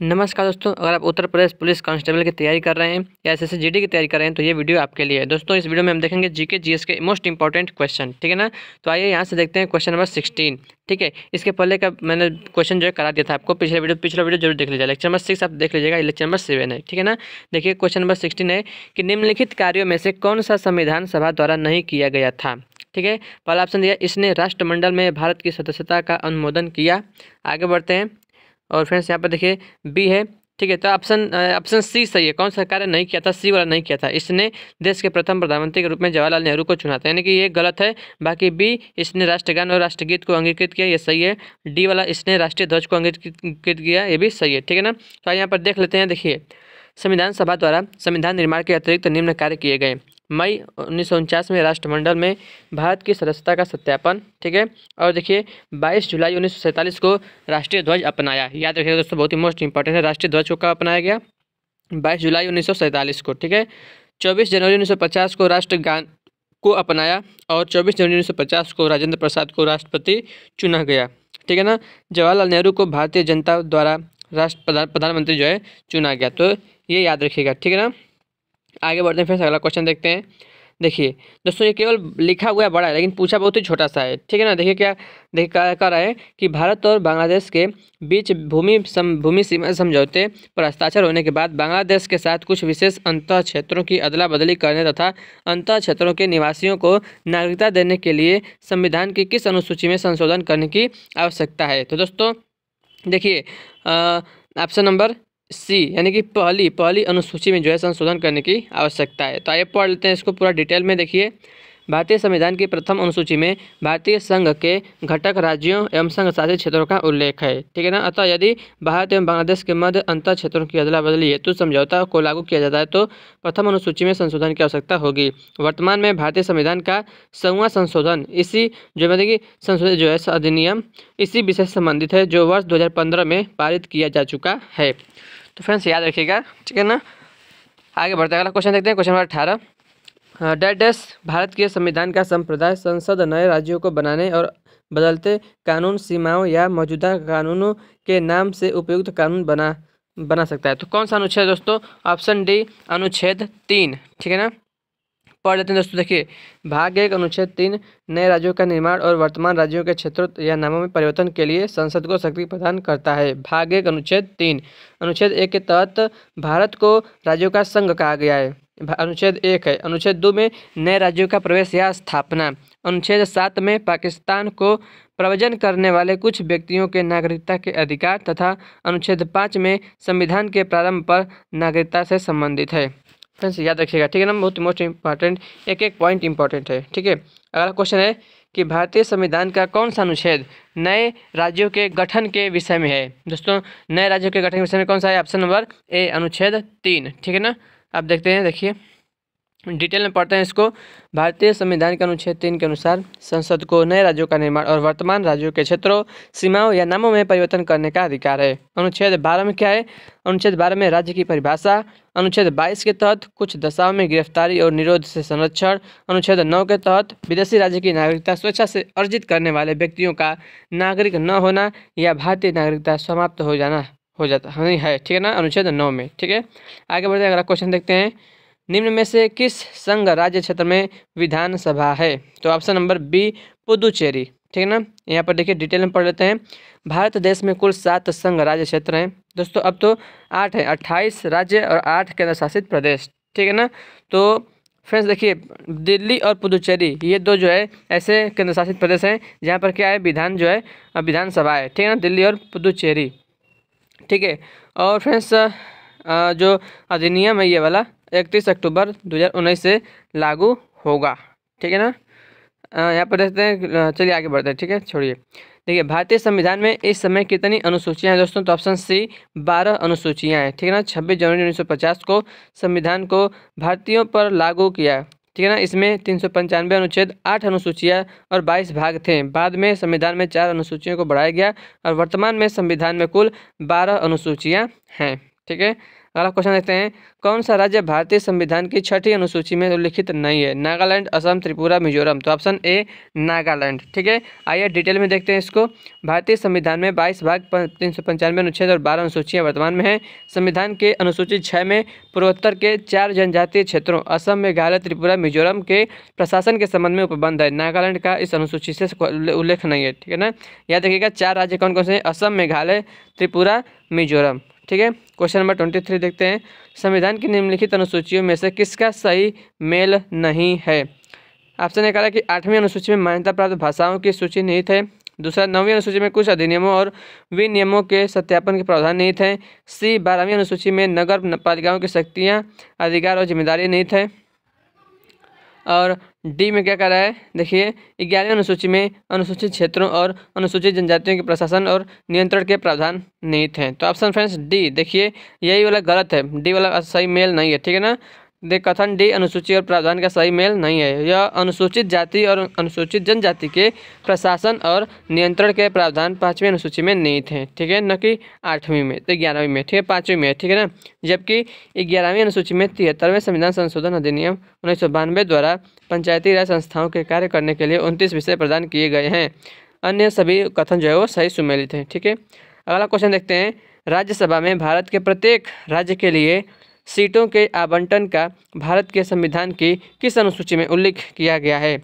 नमस्कार दोस्तों, अगर आप उत्तर प्रदेश पुलिस कांस्टेबल की तैयारी कर रहे हैं या एसएससी जीडी की तैयारी कर रहे हैं तो ये वीडियो आपके लिए है। दोस्तों इस वीडियो में हम देखेंगे जीके जीएस के मोस्ट इंपॉर्टेंट क्वेश्चन, ठीक है ना। तो आइए यहाँ से देखते हैं क्वेश्चन नंबर 16। ठीक है, इसके पहले का मैंने क्वेश्चन जो है करा दिया था आपको, पिछला वीडियो जरूर देख लीजिएगा। लेक्चर नंबर 6 आप देख लीजिएगा, लेक्चर नंबर 7 है, ठीक है ना। देखिए क्वेश्चन नंबर 16 है कि निम्नलिखित कार्यों में से कौन सा संविधान सभा द्वारा नहीं किया गया था। ठीक है, पहला ऑप्शन दिया, इसने राष्ट्रमंडल में भारत की सदस्यता का अनुमोदन किया। आगे बढ़ते हैं और फ्रेंड्स यहाँ पर देखिए बी है। ठीक है, तो ऑप्शन सी सही है। कौन सा कार्य नहीं किया था? सी वाला नहीं किया था। इसने देश के प्रथम प्रधानमंत्री के रूप में जवाहरलाल नेहरू को चुना था, यानी कि ये गलत है। बाकी बी, इसने राष्ट्रगान और राष्ट्रगीत को अंगीकृत किया, ये सही है। डी वाला, इसने राष्ट्रीय ध्वज को अंगीकृत किया, ये भी सही है, ठीक है ना। तो यहाँ पर देख लेते हैं। देखिए, संविधान सभा द्वारा संविधान निर्माण के अतिरिक्त निम्न कार्य किए गए। मई 1949 में राष्ट्रमंडल में भारत की सदस्यता का सत्यापन, ठीक है। और देखिए 22 जुलाई 1947 को राष्ट्रीय ध्वज अपनाया। याद रखिएगा दोस्तों, बहुत ही मोस्ट इंपॉर्टेंट है। राष्ट्रीय ध्वज को कब अपनाया गया? 22 जुलाई 1947 को, ठीक है। 24 जनवरी 1950 को राष्ट्रगान को अपनाया और 24 जनवरी 1950 को राजेंद्र प्रसाद को राष्ट्रपति चुना गया, ठीक है ना। जवाहरलाल नेहरू को भारतीय जनता द्वारा प्रधानमंत्री जो है चुना गया। तो ये याद रखिएगा, ठीक है ना। आगे बढ़ते हैं, फिर अगला क्वेश्चन देखते हैं। देखिए दोस्तों, ये केवल लिखा हुआ है बड़ा है, लेकिन पूछा बहुत ही छोटा सा है, ठीक है ना। देखिए देखिए कह रहा है कि भारत और बांग्लादेश के बीच भूमि सीमा समझौते पर हस्ताक्षर होने के बाद बांग्लादेश के साथ कुछ विशेष अंतः क्षेत्रों की अदला बदली करने तथा अंतः क्षेत्रों के निवासियों को नागरिकता देने के लिए संविधान की किस अनुसूची में संशोधन करने की आवश्यकता है? तो दोस्तों देखिए ऑप्शन नंबर सी, यानी कि पहली अनुसूची में जो है संशोधन करने की आवश्यकता है। तो आइए पढ़ लेते हैं इसको पूरा डिटेल में। देखिए, भारतीय संविधान की प्रथम अनुसूची में भारतीय संघ के घटक राज्यों एवं संघ शासित क्षेत्रों का उल्लेख है, ठीक है ना। अतः यदि भारत एवं बांग्लादेश के मध्य अंतर क्षेत्रों की अदला बदली हेतु समझौता को लागू किया जाता है तो प्रथम अनुसूची में संशोधन की आवश्यकता होगी। वर्तमान में भारतीय संविधान का 100वां संशोधन इसी जो मतलब कि संशोधित जो है अधिनियम इसी विषय से संबंधित है, जो वर्ष 2015 में पारित किया जा चुका है। तो फ्रेंड्स याद रखिएगा, ठीक है ना। आगे बढ़ते हैं, अगला क्वेश्चन देखते हैं। क्वेश्चन नंबर 18, डैश भारत के संविधान का संप्रदाय संसद नए राज्यों को बनाने और बदलते कानून सीमाओं या मौजूदा कानूनों के नाम से उपयुक्त कानून बना सकता है। तो कौन सा अनुच्छेद दोस्तों? ऑप्शन डी, अनुच्छेद 3, ठीक है ना। पढ़ लेते हैं दोस्तों। देखिए, भाग 1 अनुच्छेद 3 नए राज्यों का निर्माण और वर्तमान राज्यों के क्षेत्रों या नामों में परिवर्तन के लिए संसद को शक्ति प्रदान करता है। भाग 1 अनुच्छेद 3, अनुच्छेद 1 के तहत भारत को राज्यों का संघ कहा गया है, अनुच्छेद 1 है। अनुच्छेद 2 में नए राज्यों का प्रवेश या स्थापना। अनुच्छेद 7 में पाकिस्तान को प्रव्रजन करने वाले कुछ व्यक्तियों के नागरिकता के अधिकार तथा अनुच्छेद 5 में संविधान के प्रारंभ पर नागरिकता से संबंधित है। फ्रेंड्स याद रखिएगा, ठीक है ना। बहुत मोस्ट इंपॉर्टेंट, एक पॉइंट इंपॉर्टेंट है, ठीक है। अगला क्वेश्चन है कि भारतीय संविधान का कौन सा अनुच्छेद नए राज्यों के गठन के विषय में है? दोस्तों नए राज्यों के गठन के विषय में कौन सा है? ऑप्शन नंबर ए, अनुच्छेद 3, ठीक है ना। आप देखते हैं, देखिए डिटेल में पढ़ते हैं इसको। भारतीय संविधान के अनुच्छेद 3 के अनुसार संसद को नए राज्यों का निर्माण और वर्तमान राज्यों के क्षेत्रों, सीमाओं या नामों में परिवर्तन करने का अधिकार है। अनुच्छेद 12 में क्या है? अनुच्छेद 12 में राज्य की परिभाषा। अनुच्छेद 22 के तहत कुछ दशाओं में गिरफ्तारी और निरोध से संरक्षण। अनुच्छेद 9 के तहत विदेशी राज्य की नागरिकता स्वेच्छा से अर्जित करने वाले व्यक्तियों का नागरिक न होना या भारतीय नागरिकता समाप्त हो जाता है, ठीक है ना, अनुच्छेद 9 में, ठीक है। आगे बढ़ते हैं, अगला क्वेश्चन देखते हैं। निम्न में से किस संघ राज्य क्षेत्र में विधानसभा है? तो ऑप्शन नंबर बी, पुदुचेरी, ठीक है ना। यहाँ पर देखिए डिटेल में पढ़ लेते हैं। भारत देश में कुल 7 संघ राज्य क्षेत्र हैं दोस्तों, अब तो 8 है, 28 राज्य और 8 केंद्र शासित प्रदेश, ठीक है ना। तो फ्रेंड्स देखिए, दिल्ली और पुदुचेरी ये दो जो है ऐसे केंद्र शासित प्रदेश हैं जहाँ पर क्या है, विधानसभा है, ठीक है ना, दिल्ली और पुदुचेरी, ठीक है। और फ्रेंड्स जो अधिनियम है ये वाला 31 अक्टूबर 2019 से लागू होगा, ठीक है ना। यहाँ पर देखते हैं, चलिए आगे बढ़ते हैं, ठीक है, छोड़िए। देखिए, भारतीय संविधान में इस समय कितनी अनुसूचियाँ हैं दोस्तों? तो ऑप्शन सी, 12 अनुसूचियाँ हैं, ठीक है ना। 26 जनवरी 1950 को संविधान को भारतीयों पर लागू किया, ठीक है ना। इसमें 395 अनुच्छेद, 8 अनुसूचियाँ और 22 भाग थे। बाद में संविधान में 4 अनुसूचियों को बढ़ाया गया और वर्तमान में संविधान में कुल 12 अनुसूचियाँ हैं, ठीक है। अगला क्वेश्चन देखते हैं, कौन सा राज्य भारतीय संविधान की 6ठी अनुसूची में उल्लिखित नहीं है? नागालैंड, असम, त्रिपुरा, मिजोरम। तो ऑप्शन ए नागालैंड। ठीक है, आइए डिटेल में देखते हैं इसको। भारतीय संविधान में 22 भाग 395 अनुच्छेद और 12 अनुसूचियाँ वर्तमान में हैं। संविधान के अनुसूची 6 में पूर्वोत्तर के 4 जनजातीय क्षेत्रों असम, मेघालय, त्रिपुरा, मिजोरम के प्रशासन के संबंध में उपबंध है। नागालैंड का इस अनुसूची से उल्लेख नहीं है। ठीक है ना, याद रखिएगा 4 राज्य कौन कौन से हैं? असम, मेघालय, त्रिपुरा, मिजोरम। ठीक है, क्वेश्चन नंबर 23 देखते हैं, संविधान की निम्नलिखित अनुसूचियों में से किसका सही मेल नहीं है? ऑप्शन ए कहा कि 8वीं अनुसूची में मान्यता प्राप्त भाषाओं की सूची निहित है। दूसरा, 9वीं अनुसूची में कुछ अधिनियमों और विनियमों के सत्यापन के प्रावधान निहित है। सी, 12वीं अनुसूची में नगर पालिकाओं की शक्तियाँ, अधिकार और जिम्मेदारी निहित है। और डी में क्या कह रहा है? देखिए 11वीं अनुसूची में अनुसूचित क्षेत्रों और अनुसूचित जनजातियों के प्रशासन और नियंत्रण के प्रावधान निहित हैं। तो ऑप्शन फ्रेंड्स डी, देखिए यही वाला गलत है, डी वाला सही मेल नहीं है। ठीक है ना, कथन डी अनुसूची और प्रावधान का सही मेल नहीं है। यह अनुसूचित जाति और अनुसूचित जनजाति के प्रशासन और नियंत्रण के प्रावधान 5वीं अनुसूची में निहित हैं। ठीक है, न कि 8वीं में, तो 11वीं में। ठीक है, 5वीं में। ठीक है ना, जबकि 11वीं अनुसूची में 73वें संविधान संशोधन अधिनियम 1992 द्वारा पंचायती राज संस्थाओं के कार्य करने के लिए 29 विषय प्रदान किए गए हैं। अन्य सभी कथन जो है वो सही सुमेलित हैं। ठीक है, अगला क्वेश्चन देखते हैं, राज्यसभा में भारत के प्रत्येक राज्य के लिए सीटों के आवंटन का भारत के संविधान की किस अनुसूची में उल्लेख किया गया है?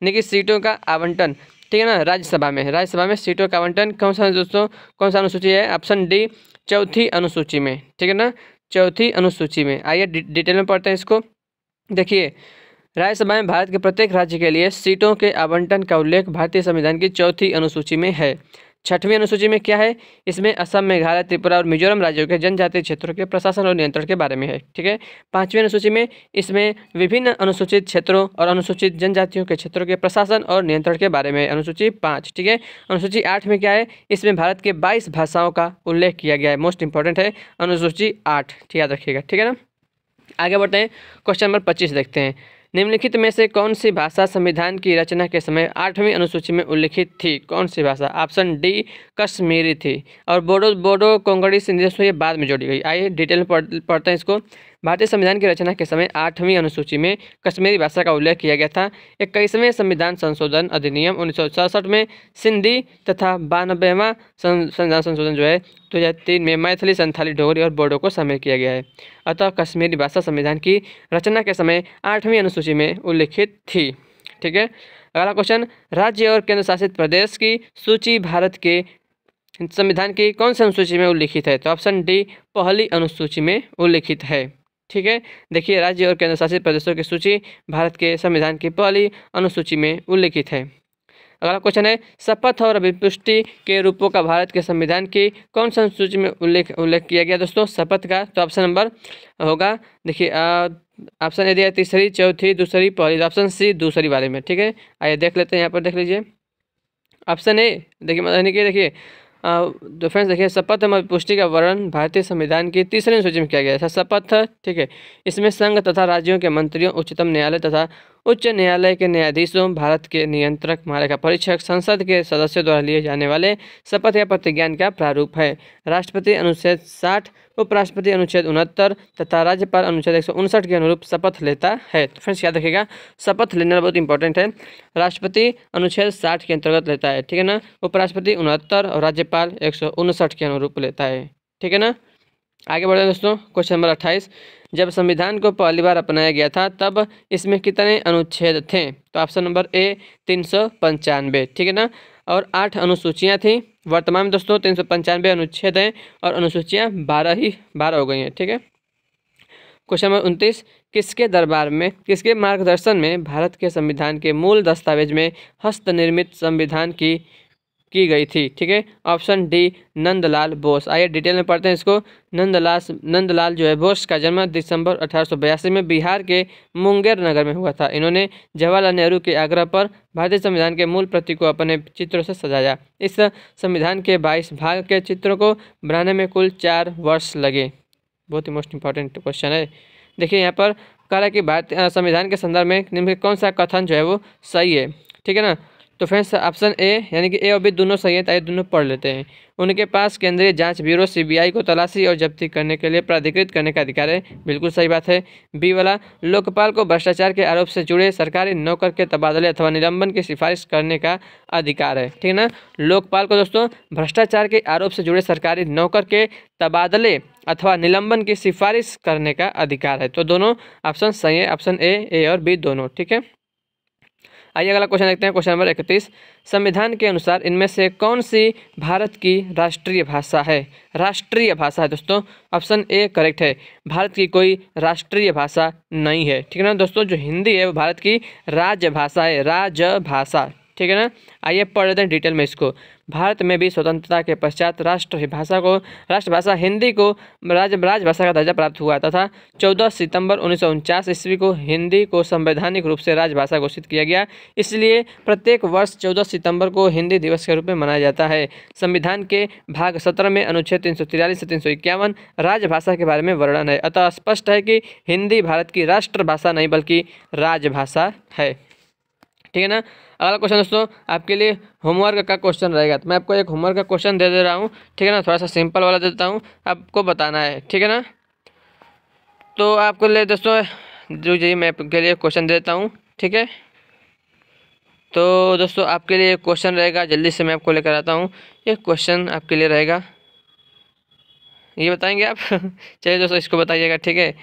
देखिए सीटों का आवंटन, ठीक है ना, राज्यसभा में सीटों का आवंटन कौन सा दोस्तों, कौन सा अनुसूची है? ऑप्शन डी चौथी अनुसूची में। ठीक है ना, चौथी अनुसूची में। आइए डिटेल में पढ़ते हैं इसको। देखिए राज्यसभा में भारत के प्रत्येक राज्य के लिए सीटों के आवंटन का उल्लेख भारतीय संविधान की चौथी अनुसूची में है। 6वीं अनुसूची में क्या है? इसमें असम, मेघालय, त्रिपुरा और मिजोरम राज्यों के जनजातीय क्षेत्रों के प्रशासन और नियंत्रण के बारे में है। ठीक है, 5वीं अनुसूची में इसमें विभिन्न अनुसूचित क्षेत्रों और अनुसूचित जनजातियों के क्षेत्रों के प्रशासन और नियंत्रण के बारे में है, अनुसूची 5। ठीक है, अनुसूची 8 में क्या है? इसमें भारत के 22 भाषाओं का उल्लेख किया गया है। मोस्ट इंपॉर्टेंट है अनुसूची 8, याद रखिएगा। ठीक है ना, आगे बढ़ते हैं, क्वेश्चन नंबर 25 देखते हैं, निम्नलिखित में से कौन सी भाषा संविधान की रचना के समय 8वीं अनुसूची में उल्लिखित थी? कौन सी भाषा? ऑप्शन डी कश्मीरी थी। और बोडो कोंकणी सिंधी ये बाद में जोड़ी गई। आइए डिटेल में पढ़ते हैं इसको। भारतीय संविधान की रचना के समय 8वीं अनुसूची में कश्मीरी भाषा का उल्लेख किया गया था। 21वें संविधान संशोधन अधिनियम 1967 में सिंधी तथा 92वां संविधान संशोधन जो है 2003 में मैथिली, संथाली, डोगरी और बोडो को शामिल किया गया है। अतः कश्मीरी भाषा संविधान की रचना के समय 8वीं अनुसूची में उल्लिखित थी। ठीक है, अगला क्वेश्चन, राज्य और केंद्र शासित प्रदेश की सूची भारत के संविधान की कौन सी अनुसूची में उल्लिखित है? तो ऑप्शन डी पहली अनुसूची में उल्लिखित है। ठीक है, देखिए राज्य और केंद्र शासित प्रदेशों की सूची भारत के संविधान की पहली अनुसूची में उल्लिखित है। अगला क्वेश्चन है, शपथ और अभिपुष्टि के रूपों का भारत के संविधान की कौन सी अनुसूची में उल्लेख किया गया दोस्तों? शपथ का तो ऑप्शन नंबर होगा, देखिए ऑप्शन ए दिया तीसरी, चौथी, दूसरी, पहली। ऑप्शन सी दूसरी वाले में। ठीक है, आइए देख लेते हैं, यहाँ पर देख लीजिए ऑप्शन ए। देखिए तो फ्रेंड्स देखिए शपथ एवं पुष्टि का वर्णन भारतीय संविधान की तीसरी अनुसूची में किया गया है। शपथ, ठीक है, इसमें संघ तथा राज्यों के मंत्रियों, उच्चतम न्यायालय तथा उच्च न्यायालय के न्यायाधीशों, भारत के नियंत्रक, महालेखा परीक्षक, संसद के सदस्यों द्वारा लिए जाने वाले शपथ या प्रतिज्ञान का प्रारूप है। राष्ट्रपति अनुच्छेद 60, उपराष्ट्रपति अनुच्छेद 69 तथा राज्यपाल अनुच्छेद 159 के अनुरूप शपथ लेता है। तो फ्रेंड्स याद रखिएगा, शपथ लेना बहुत इंपॉर्टेंट है। राष्ट्रपति अनुच्छेद 60 के अंतर्गत लेता है, ठीक है ना, उपराष्ट्रपति 69 और राज्यपाल 159 के अनुरूप लेता है। ठीक है ना, आगे बढ़े दोस्तों, क्वेश्चन नंबर 28, जब संविधान को पहली बार अपनाया गया था तब इसमें कितने अनुच्छेद थे? तो ऑप्शन नंबर ए 395, ठीक है ना, और 8 अनुसूचियाँ थीं। वर्तमान में दोस्तों 395 अनुच्छेद हैं और अनुसूचियाँ 12 हो गई हैं। ठीक है, क्वेश्चन नंबर 29, किसके दरबार में, किसके मार्गदर्शन में भारत के संविधान के मूल दस्तावेज में हस्तनिर्मित संविधान की गई थी? ठीक है, ऑप्शन डी नंदलाल बोस। आइए डिटेल में पढ़ते हैं इसको। नंदलाल जो है बोस का जन्म दिसंबर 1882 में बिहार के मुंगेर नगर में हुआ था। इन्होंने जवाहरलाल नेहरू के आग्रह पर भारतीय संविधान के मूल प्रति को अपने चित्रों से सजाया। इस संविधान के 22 भाग के चित्रों को बनाने में कुल 4 वर्ष लगे। बहुत ही मोस्ट इंपॉर्टेंट क्वेश्चन है। देखिए यहाँ पर कह रहा है कि भारतीय संविधान के संदर्भ में निम्नलिखित कौन सा कथन जो है वो सही है? ठीक है ना, तो फ्रेंड्स ऑप्शन ए यानी कि ए और बी दोनों सही है, तो ये दोनों पढ़ लेते हैं। उनके पास केंद्रीय जांच ब्यूरो सीबीआई को तलाशी और जब्ती करने के लिए प्राधिकृत करने का अधिकार है, बिल्कुल सही बात है। बी वाला, लोकपाल को भ्रष्टाचार के आरोप से जुड़े सरकारी नौकर के तबादले अथवा निलंबन की सिफारिश करने का अधिकार है, ठीक है ना। लोकपाल को दोस्तों भ्रष्टाचार के आरोप से जुड़े सरकारी नौकर के तबादले अथवा निलंबन की सिफारिश करने का अधिकार है। तो दोनों ऑप्शन सही है, ऑप्शन ए और बी दोनों, ठीक है। आइए अगला क्वेश्चन देखते हैं, क्वेश्चन नंबर 31। संविधान के अनुसार इनमें से कौन सी भारत की राष्ट्रीय भाषा है? राष्ट्रीय भाषा है दोस्तों, ऑप्शन ए करेक्ट है। भारत की कोई राष्ट्रीय भाषा नहीं है, ठीक है ना दोस्तों। जो हिंदी है वो भारत की राजभाषा है, राजभाषा, ठीक है ना। आइए पढ़ लेते हैं डिटेल में इसको। भारत में भी स्वतंत्रता के पश्चात राष्ट्रभाषा हिंदी को राजभाषा का दर्जा प्राप्त हुआ तथा 14 सितंबर 1949 ईस्वी को हिंदी को संवैधानिक रूप से राजभाषा घोषित किया गया। इसलिए प्रत्येक वर्ष 14 सितंबर को हिंदी दिवस के रूप में मनाया जाता है। संविधान के भाग 17 में अनुच्छेद 343 से 351 राजभाषा के बारे में वर्णन है। अतः स्पष्ट है कि हिंदी भारत की राष्ट्रभाषा नहीं बल्कि राजभाषा है, ठीक है ना। अगला क्वेश्चन दोस्तों आपके लिए होमवर्क का क्वेश्चन रहेगा, तो मैं आपको एक होमवर्क का क्वेश्चन दे रहा हूँ, ठीक है ना। थोड़ा सा सिंपल वाला देता हूँ, आपको बताना है, ठीक है ना। तो आपके लिए दोस्तों जो जी मैं आपके लिए क्वेश्चन देता हूँ, ठीक है। तो दोस्तों आपके लिए क्वेश्चन रहेगा, जल्दी से मैं आपको लेकर आता हूँ। ये क्वेश्चन आपके लिए रहेगा, ये बताएंगे आप चलिए दोस्तों इसको बताइएगा, ठीक है।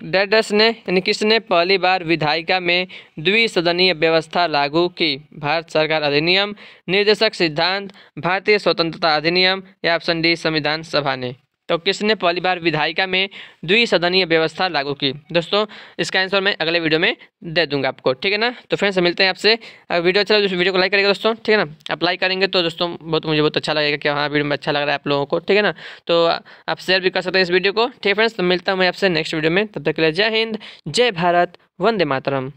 डैडस ने यानी किसने पहली बार विधायिका में द्विसदनीय व्यवस्था लागू की? भारत सरकार अधिनियम, निर्देशक सिद्धांत, भारतीय स्वतंत्रता अधिनियम या ऑप्शन डी संविधान सभा ने? तो किसने पहली बार विधायिका में द्विसदनीय व्यवस्था लागू की? दोस्तों इसका आंसर मैं अगले वीडियो में दे दूंगा आपको, ठीक है ना। तो फ्रेंड्स मिलते हैं आपसे। वीडियो अच्छा लगे तो वीडियो को लाइक करिएगा दोस्तों, ठीक है ना। आप लाइक करेंगे तो दोस्तों मुझे बहुत अच्छा लगेगा कि हाँ वीडियो में अच्छा लग रहा है आप लोगों को, ठीक है ना। तो आप शेयर भी कर सकते हैं इस वीडियो को, ठीक है फ्रेंड्स। तो मिलता हूँ मैं आपसे नेक्स्ट वीडियो में, तब तक के लिए जय हिंद, जय भारत, वंदे मातरम।